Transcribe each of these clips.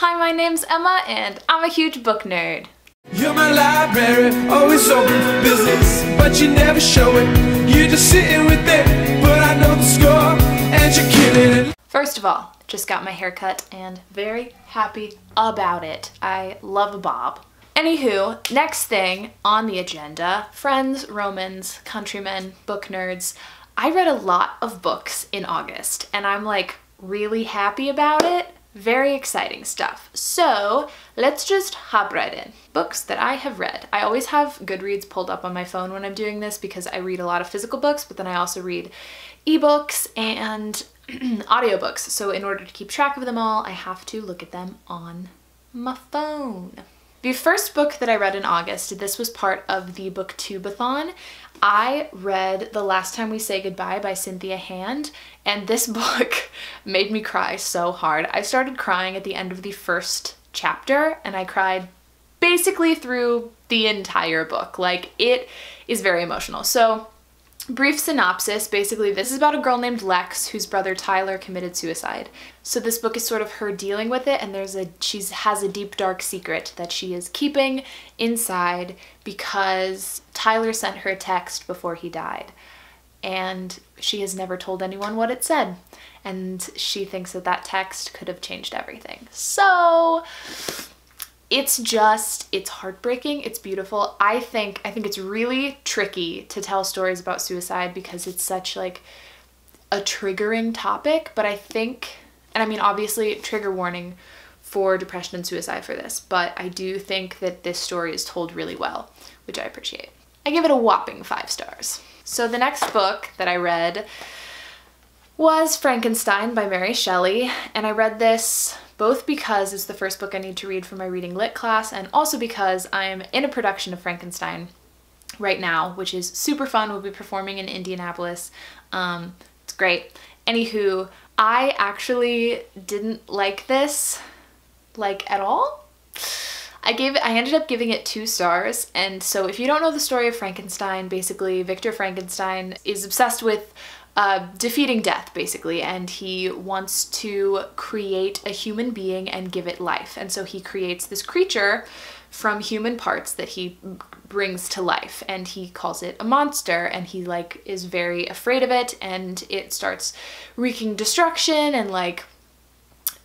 Hi, my name's Emma and I'm a huge book nerd. You're my library, always open for business, but you never show it. You're just sitting with it, but I know the score, and you're killing it. First of all, just got my hair cut and very happy about it. I love a bob. Anywho, next thing on the agenda, friends, Romans, countrymen, book nerds. I read a lot of books in August and I'm like really happy about it. Very exciting stuff. So let's just hop right in. Books that I have read. I always have Goodreads pulled up on my phone when I'm doing this because I read a lot of physical books, but then I also read ebooks and audiobooks. So in order to keep track of them all, I have to look at them on my phone. The first book that I read in August, this was part of the Booktubeathon. I read The Last Time We Say Goodbye by Cynthia Hand, and this book made me cry so hard. I started crying at the end of the first chapter, and I cried basically through the entire book. Like, it is very emotional. So, brief synopsis, basically this is about a girl named Lex whose brother Tyler committed suicide. So this book is sort of her dealing with it, and she has a deep dark secret that she is keeping inside because Tyler sent her a text before he died. And she has never told anyone what it said. And she thinks that that text could have changed everything. So it's heartbreaking, it's beautiful. I think it's really tricky to tell stories about suicide because it's such like a triggering topic, but I think, and I mean obviously trigger warning for depression and suicide for this, but I do think that this story is told really well, which I appreciate. I give it a whopping 5 stars. So the next book that I read was Frankenstein by Mary Shelley, and I read this both because it's the first book I need to read for my reading lit class and also because I'm in a production of Frankenstein right now, which is super fun. We'll be performing in Indianapolis. It's great. Anywho, I actually didn't like this like at all. I ended up giving it 2 stars, and so if you don't know the story of Frankenstein, basically Victor Frankenstein is obsessed with defeating death, basically, and he wants to create a human being and give it life. And so he creates this creature from human parts that he brings to life, and he calls it a monster, and he like is very afraid of it, and it starts wreaking destruction, and like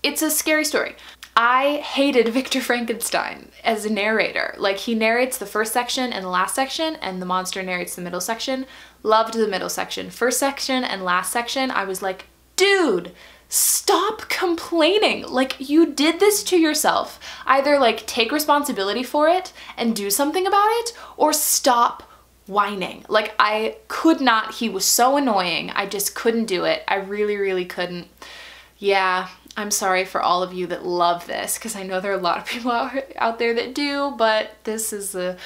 it's a scary story. I hated Victor Frankenstein as a narrator. Like, he narrates the first section and the last section, and the monster narrates the middle section. Loved the middle section. First section and last section, I was like, dude, stop complaining. Like, you did this to yourself. Either like take responsibility for it and do something about it, or stop whining. Like, I could not. He was so annoying. I just couldn't do it. I really, really couldn't. Yeah. I'm sorry for all of you that love this, because I know there are a lot of people out there that do, but this is a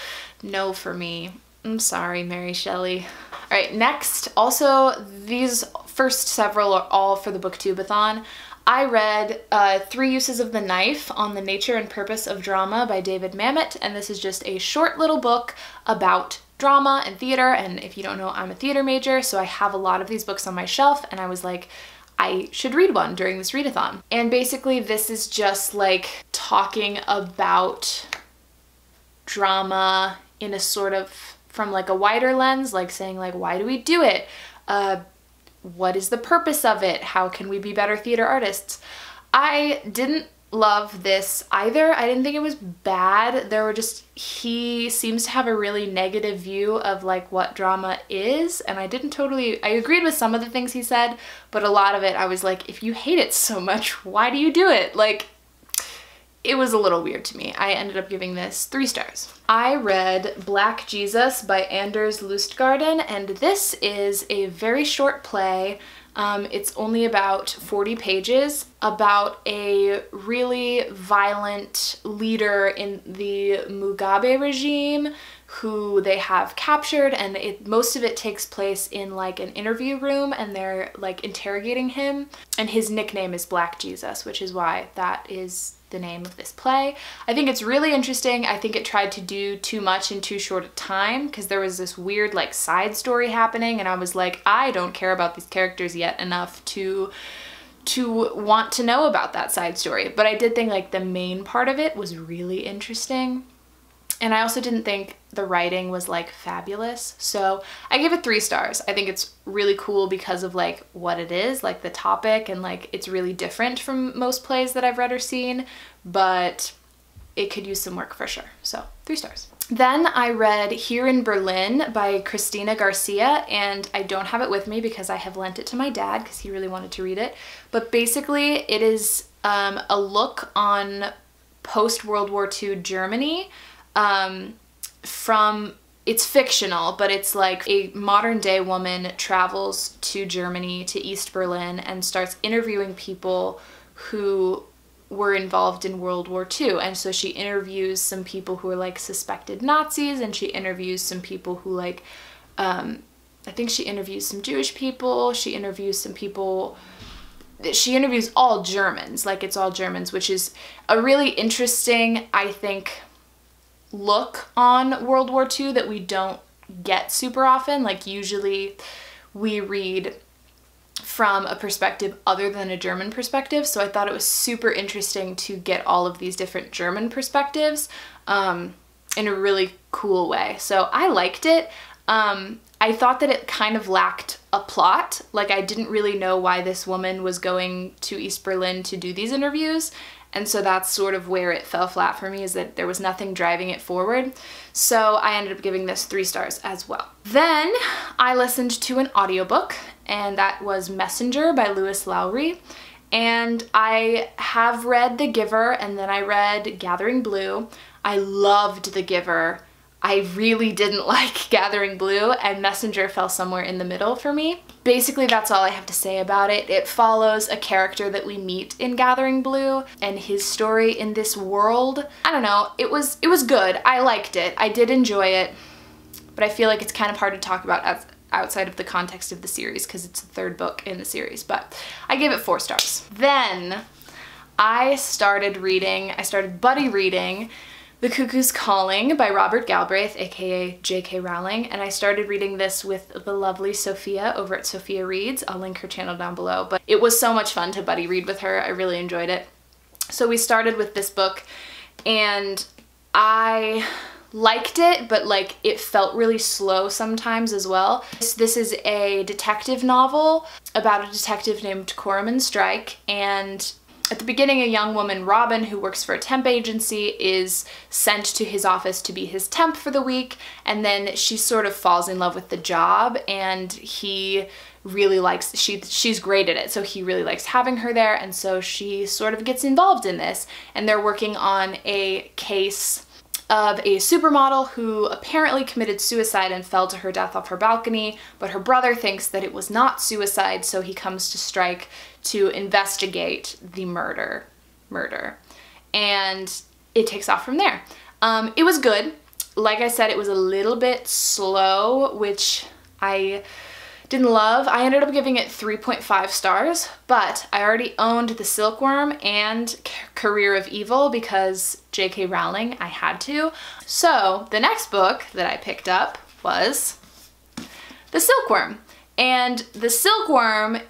no for me. I'm sorry, Mary Shelley. All right, next, also these first several are all for the Booktubeathon. I read 3 Uses of the Knife on the Nature and Purpose of Drama by David Mamet, and this is just a short little book about drama and theater, and if you don't know, I'm a theater major, so I have a lot of these books on my shelf, and I was like, I should read one during this readathon. And basically this is just like talking about drama in a sort of, from like a wider lens, like saying like, why do we do it? What is the purpose of it? How can we be better theater artists? I didn't love this either. I didn't think it was bad. He seems to have a really negative view of like what drama is, and I agreed with some of the things he said, but a lot of it I was like, if you hate it so much, why do you do it? Like, it was a little weird to me. I ended up giving this 3 stars. I read Black Jesus by Anders Lustgarden, and this is a very short play. It's only about 40 pages about a really violent leader in the Mugabe regime who they have captured, and most of it takes place in like an interview room, and they're like interrogating him, and his nickname is Black Jesus, which is why that is the name of this play. I think it's really interesting. I think it tried to do too much in too short a time, because there was this weird like side story happening, and I was like, I don't care about these characters yet enough to to want to know about that side story. But I did think like the main part of it was really interesting. And I also didn't think the writing was like fabulous. So I gave it 3 stars. I think it's really cool because of like what it is, like the topic, and like it's really different from most plays that I've read or seen, but it could use some work for sure. So 3 stars. Then I read Here in Berlin by Christina Garcia, and I don't have it with me because I have lent it to my dad because he really wanted to read it. But basically it is a look on post-World War II Germany. It's fictional, but it's like a modern day woman travels to Germany, to East Berlin, and starts interviewing people who were involved in World War II. And so she interviews some people who are like suspected Nazis, and she interviews some people who like, I think she interviews some Jewish people, she interviews some people, she interviews all Germans, like it's all Germans, which is a really interesting, I think, look on World War II that we don't get super often. Like usually we read from a perspective other than a German perspective, so I thought it was super interesting to get all of these different German perspectives in a really cool way. So I liked it. I thought that it kind of lacked a plot. Like I didn't really know why this woman was going to East Berlin to do these interviews, and so that's sort of where it fell flat for me, is that there was nothing driving it forward. So I ended up giving this 3 stars as well. Then I listened to an audiobook, and that was Messenger by Lewis Lowry. And I have read The Giver, and then I read Gathering Blue. I loved The Giver. I really didn't like Gathering Blue, and Messenger fell somewhere in the middle for me. Basically, that's all I have to say about it. It follows a character that we meet in Gathering Blue and his story in this world. I don't know, it was good. I liked it. I did enjoy it, but I feel like it's kind of hard to talk about outside of the context of the series because it's the 3rd book in the series, but I gave it 4 stars. Then I started buddy reading The Cuckoo's Calling by Robert Galbraith, aka J.K. Rowling, and I started reading this with the lovely Sophia over at Sophia Reads. I'll link her channel down below, but it was so much fun to buddy read with her. I really enjoyed it. So we started with this book, and I liked it, but like it felt really slow sometimes as well. This is a detective novel about a detective named Cormoran Strike, and at the beginning, a young woman, Robin, who works for a temp agency, is sent to his office to be his temp for the week, and then she sort of falls in love with the job, and he really likes, she's great at it, so he really likes having her there, and so she sort of gets involved in this, and they're working on a case of a supermodel who apparently committed suicide and fell to her death off her balcony, but her brother thinks that it was not suicide, so he comes to Strike to investigate the murder. And it takes off from there. It was good. Like I said, it was a little bit slow, which I didn't love. I ended up giving it 3.5 stars, but I already owned The Silkworm and Career of Evil because J.K. Rowling, I had to. So the next book that I picked up was The Silkworm. And The Silkworm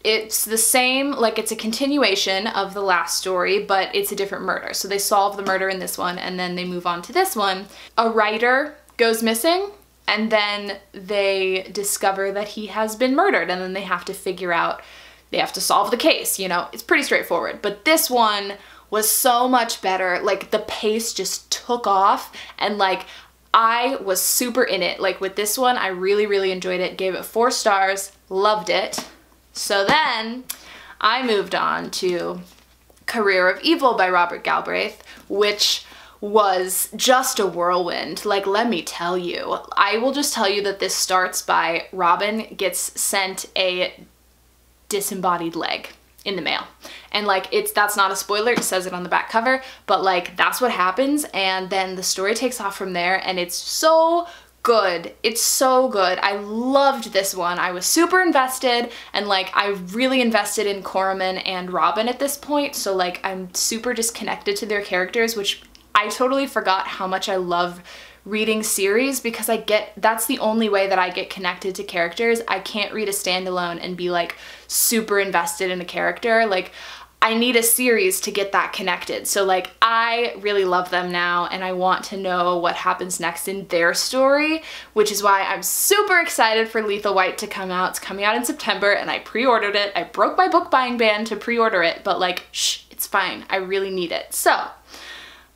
it's the same, like it's a continuation of the last story, but it's a different murder. So they solve the murder in this one and then they move on to this one. A writer goes missing, and then they discover that he has been murdered, and then they have to figure out, they have to solve the case, you know? It's pretty straightforward. But this one was so much better. Like the pace just took off, and like I was super in it. Like with this one, I really, really enjoyed it. Gave it 4 stars, loved it. So then I moved on to Career of Evil by Robert Galbraith, which was just a whirlwind. Like, let me tell you. I will just tell you that this starts by Robin gets sent a disembodied leg in the mail. And like, that's not a spoiler, it says it on the back cover, but like, that's what happens, and then the story takes off from there, and it's so good. It's so good. I loved this one. I was super invested, and like I really invested in Cormoran and Robin at this point, so like I'm super just connected to their characters, which I totally forgot how much I love reading series because that's the only way that I get connected to characters. I can't read a standalone and be like super invested in a character. Like, I need a series to get that connected. So like, I really love them now and I want to know what happens next in their story, which is why I'm super excited for Lethal White to come out. It's coming out in September and I pre-ordered it. I broke my book buying ban to pre-order it, but like, shh, it's fine. I really need it. So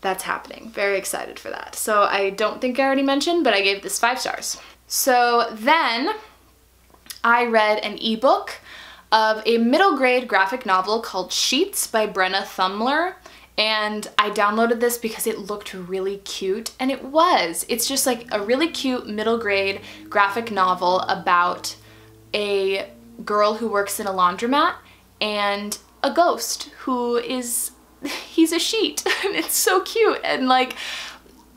that's happening. Very excited for that. So I don't think I already mentioned, but I gave this 5 stars. So then I read an ebook of a middle grade graphic novel called Sheets by Brenna Thumler, and I downloaded this because it looked really cute, and it was. It's just like a really cute middle grade graphic novel about a girl who works in a laundromat and a ghost who he's a sheet, and it's so cute. And like,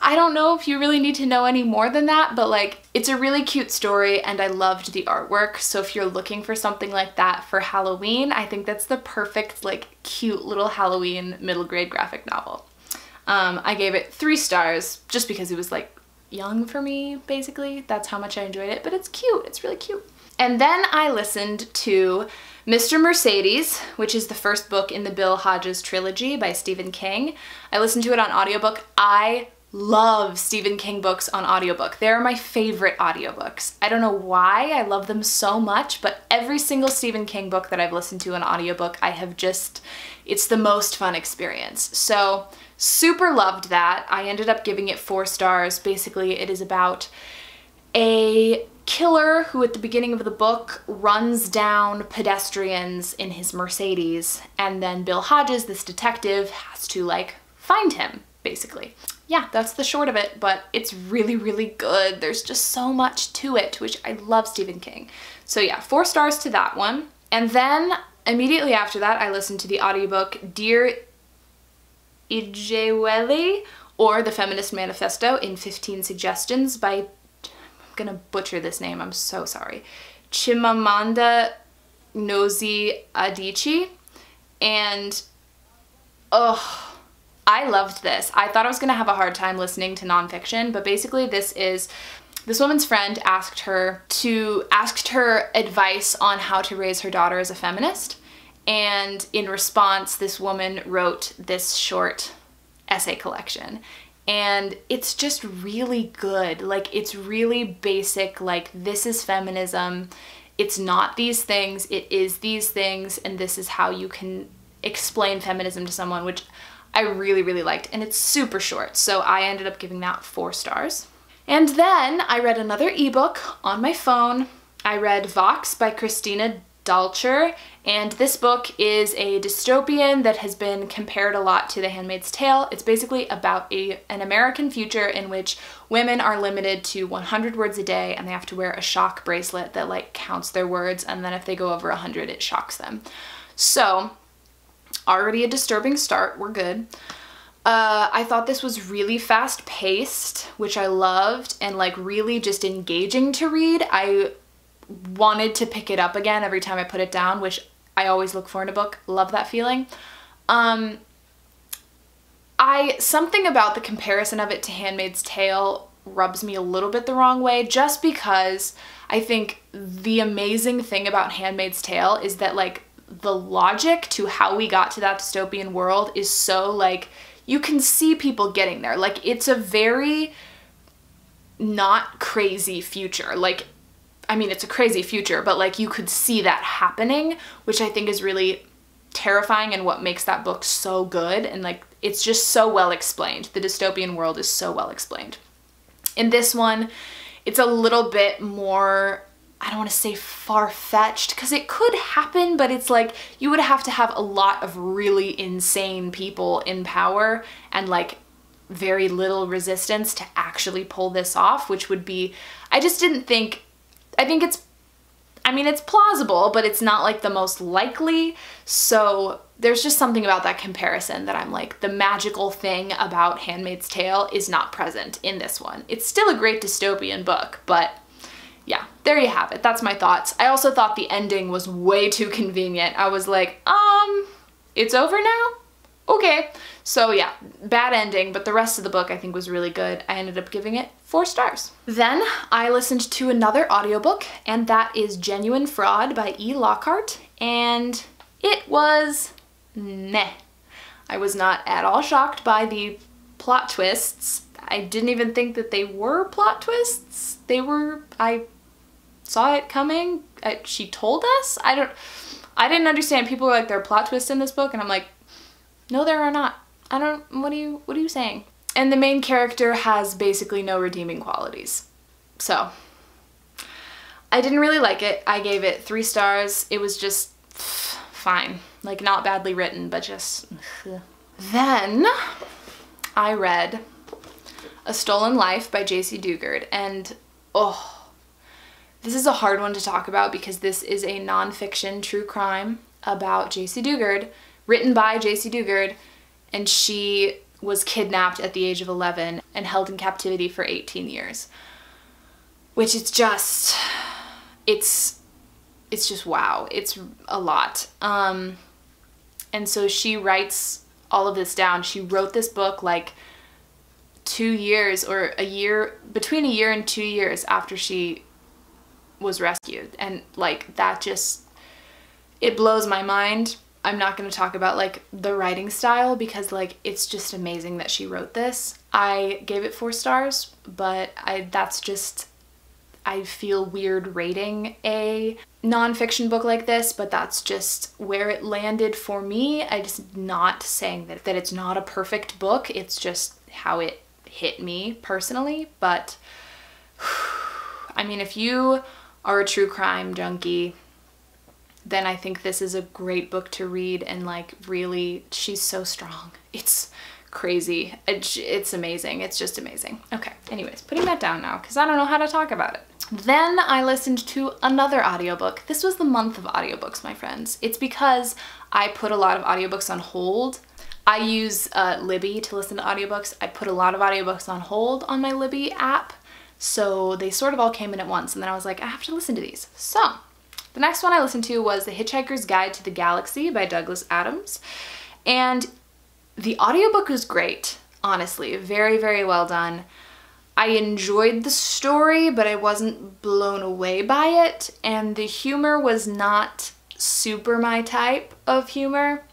I don't know if you really need to know any more than that, but like, it's a really cute story and I loved the artwork. So if you're looking for something like that for Halloween, I think that's the perfect, like, cute little Halloween middle grade graphic novel. I gave it 3 stars just because it was like young for me, basically. That's how much I enjoyed it, but it's cute. It's really cute. And then I listened to Mr. Mercedes, which is the first book in the Bill Hodges trilogy by Stephen King. I listened to it on audiobook. I love Stephen King books on audiobook. They're my favorite audiobooks. I don't know why I love them so much, but every single Stephen King book that I've listened to on audiobook, it's the most fun experience. So super loved that. I ended up giving it 4 stars. Basically, it is about a killer who at the beginning of the book runs down pedestrians in his Mercedes, and then Bill Hodges, this detective, has to like find him, basically. Yeah, that's the short of it, but it's really, really good. There's just so much to it, which I love Stephen King. So yeah, 4 stars to that one. And then immediately after that, I listened to the audiobook Dear Ijeawele, or The Feminist Manifesto in 15 Suggestions by, I'm gonna butcher this name, I'm so sorry, Chimamanda Ngozi Adichie. And oh, I loved this. I thought I was gonna have a hard time listening to nonfiction, but basically this woman's friend asked her advice on how to raise her daughter as a feminist, and in response this woman wrote this short essay collection, and it's just really good. Like, it's really basic, like, this is feminism, it's not these things, it is these things, and this is how you can explain feminism to someone, which I really, really liked, and it's super short, so I ended up giving that 4 stars. And then I read another ebook on my phone. I read Vox by Christina Dalcher, and this book is a dystopian that has been compared a lot to The Handmaid's Tale. It's basically about an American future in which women are limited to 100 words a day, and they have to wear a shock bracelet that like counts their words, and then if they go over 100, it shocks them. So, already a disturbing start, we're good. I thought this was really fast paced, which I loved, and like really just engaging to read. I wanted to pick it up again every time I put it down, which I always look for in a book. Love that feeling. Something about the comparison of it to Handmaid's Tale rubs me a little bit the wrong way, just because I think the amazing thing about Handmaid's Tale is that like the logic to how we got to that dystopian world is so like, you can see people getting there. Like, it's a very not crazy future. Like, I mean, it's a crazy future, but like you could see that happening, which I think is really terrifying and what makes that book so good. And like, it's just so well explained. The dystopian world is so well explained. In this one, it's a little bit more, I don't want to say far-fetched, because it could happen, but it's like you would have to have a lot of really insane people in power and like very little resistance to actually pull this off, which would be, I think it's plausible, but it's not like the most likely. So there's just something about that comparison that I'm like, the magical thing about Handmaid's Tale is not present in this one. It's still a great dystopian book, but yeah, there you have it. That's my thoughts. I also thought the ending was way too convenient. I was like, it's over now? okay. So yeah, bad ending, but the rest of the book I think was really good. I ended up giving it 4 stars. Then I listened to another audiobook, and that is Genuine Fraud by E. Lockhart, and it was meh. I was not at all shocked by the plot twists. I didn't even think that they were plot twists. I saw it coming. She told us. I didn't understand. People were like, there are plot twists in this book, and I'm like, no, there are not. What are you saying? And the main character has basically no redeeming qualities. So I didn't really like it. I gave it 3 stars. It was just fine. Like, not badly written, but just Then I read A Stolen Life by J.C. Dugard, and this is a hard one to talk about because this is a nonfiction true crime about J.C. Dugard, written by J.C. Dugard, and she was kidnapped at the age of 11 and held in captivity for 18 years. Which is just, it's just wow. It's a lot. And so she writes all of this down. She wrote this book like 2 years or a year, between a year and 2 years after she was rescued. And like that just, it blows my mind. I'm not going to talk about like the writing style because like it's just amazing that she wrote this. I gave it 4 stars, but that's just, I feel weird rating a nonfiction book like this, but that's just where it landed for me. I just not saying that it's not a perfect book. It's just how it hit me personally. But I mean, if you are a true crime junkie, then I think this is a great book to read, and like really, she's so strong. It's crazy. It's amazing. It's just amazing. Okay, anyways, putting that down now because I don't know how to talk about it. Then I listened to another audiobook. This was the month of audiobooks, my friends. It's because I put a lot of audiobooks on hold. I use Libby to listen to audiobooks. I put a lot of audiobooks on hold on my Libby app, so they sort of all came in at once, and then I was like, I have to listen to these. So the next one I listened to was The Hitchhiker's Guide to the Galaxy by Douglas Adams, and the audiobook was great, honestly. Very, very well done. I enjoyed the story, but I wasn't blown away by it, and the humor was not super my type of humor.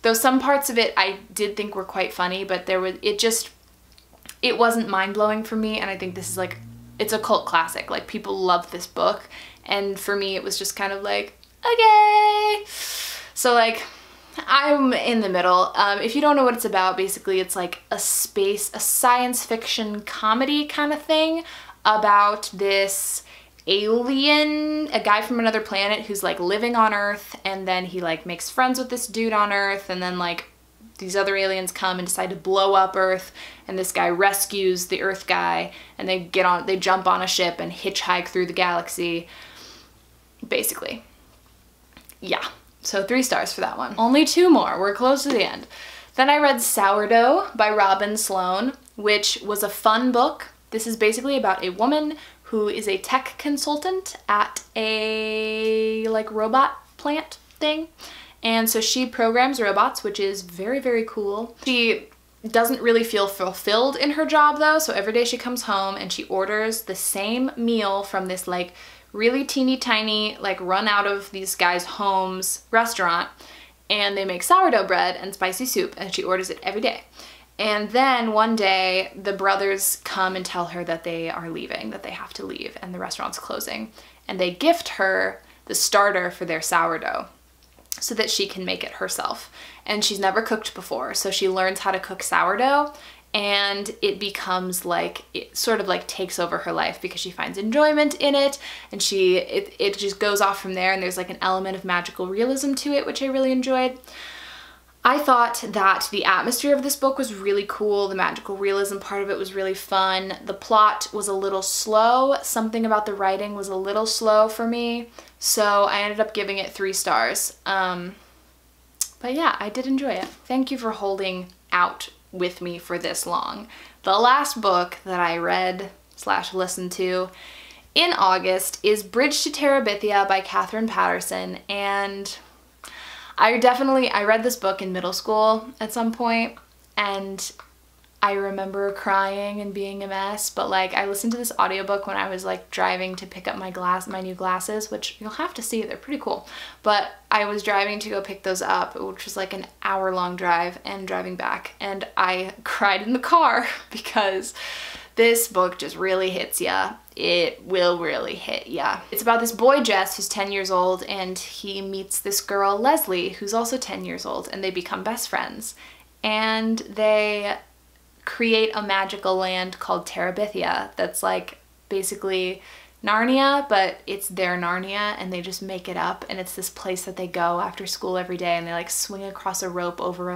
Though some parts of it I did think were quite funny, but it wasn't mind-blowing for me, and I think this is like, it's a cult classic. Like, people love this book, and for me it was just kind of like, okay. So like, I'm in the middle. If you don't know what it's about, basically it's like a science fiction comedy kind of thing about this alien, a guy from another planet who's like living on Earth, and then he like makes friends with this dude on Earth, and then like these other aliens come and decide to blow up Earth, and this guy rescues the Earth guy, and they jump on a ship and hitchhike through the galaxy, basically. Yeah. So 3 stars for that one. Only 2 more. We're close to the end. Then I read Sourdough by Robin Sloan, which was a fun book. This is basically about a woman who is a tech consultant at a like robot plant thing. And so she programs robots, which is very, very cool. She doesn't really feel fulfilled in her job though. So every day she comes home and she orders the same meal from this like really teeny tiny, like run out of these guys' homes restaurant, and they make sourdough bread and spicy soup, and she orders it every day. And then one day the brothers come and tell her that they are leaving, that they have to leave, and the restaurant's closing, and they gift her the starter for their sourdough so that she can make it herself. And she's never cooked before, so she learns how to cook sourdough, and it becomes like, it sort of like takes over her life because she finds enjoyment in it, and it just goes off from there, and there's like an element of magical realism to it, which I really enjoyed. I thought that the atmosphere of this book was really cool. The magical realism part of it was really fun. The plot was a little slow. Something about the writing was a little slow for me, so I ended up giving it 3 stars. But yeah, I did enjoy it. Thank you for holding out with me for this long. The last book that I read / listened to in August is Bridge to Terabithia by Katherine Patterson, and I read this book in middle school at some point, and I remember crying and being a mess, but like I listened to this audiobook when I was like driving to pick up my new glasses, which you'll have to see, they're pretty cool. But I was driving to go pick those up, which was like an hour-long drive, and driving back, and I cried in the car because this book just really hits ya. It will really hit ya. It's about this boy, Jess, who's 10 years old, and he meets this girl, Leslie, who's also 10 years old, and they become best friends. And they create a magical land called Terabithia that's like basically Narnia, but it's their Narnia, and they just make it up, and it's this place that they go after school every day, and they like swing across a rope over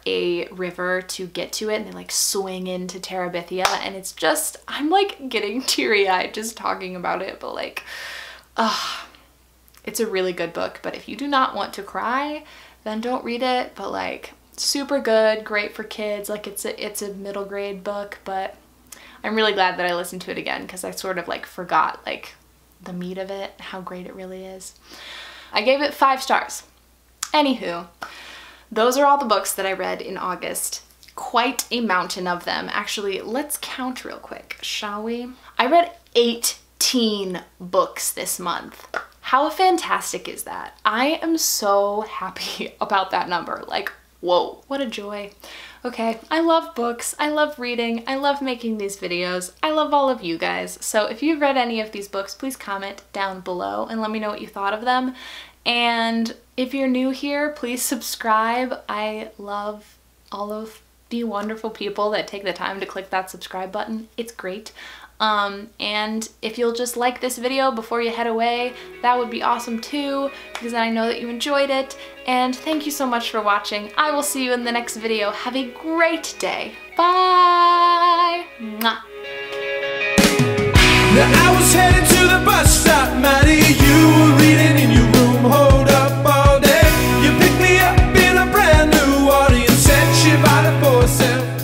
a river to get to it, and they like swing into Terabithia, and it's just, I'm like getting teary-eyed just talking about it, but like, it's a really good book. But if you do not want to cry, then don't read it. But like, super good, great for kids. Like it's a middle grade book, but I'm really glad that I listened to it again because I sort of like forgot like the meat of it, how great it really is. I gave it 5 stars. Anywho, those are all the books that I read in August. Quite a mountain of them. Actually, let's count real quick, shall we? I read 18 books this month. How fantastic is that? I am so happy about that number. Like, whoa, what a joy. Okay, I love books, I love reading, I love making these videos, I love all of you guys. So if you've read any of these books, please comment down below and let me know what you thought of them. And if you're new here, please subscribe. I love all of the wonderful people that take the time to click that subscribe button. It's great. And if you'll just like this video before you head away, that would be awesome too, because then I know that you enjoyed it. And thank you so much for watching. I will see you in the next video. Have a great day. Bye! Mwah. Now I was headed to the bus stop, Maddie. You were reading in your room, hold up all day. You picked me up in a brand new audience, set you by the 4-7.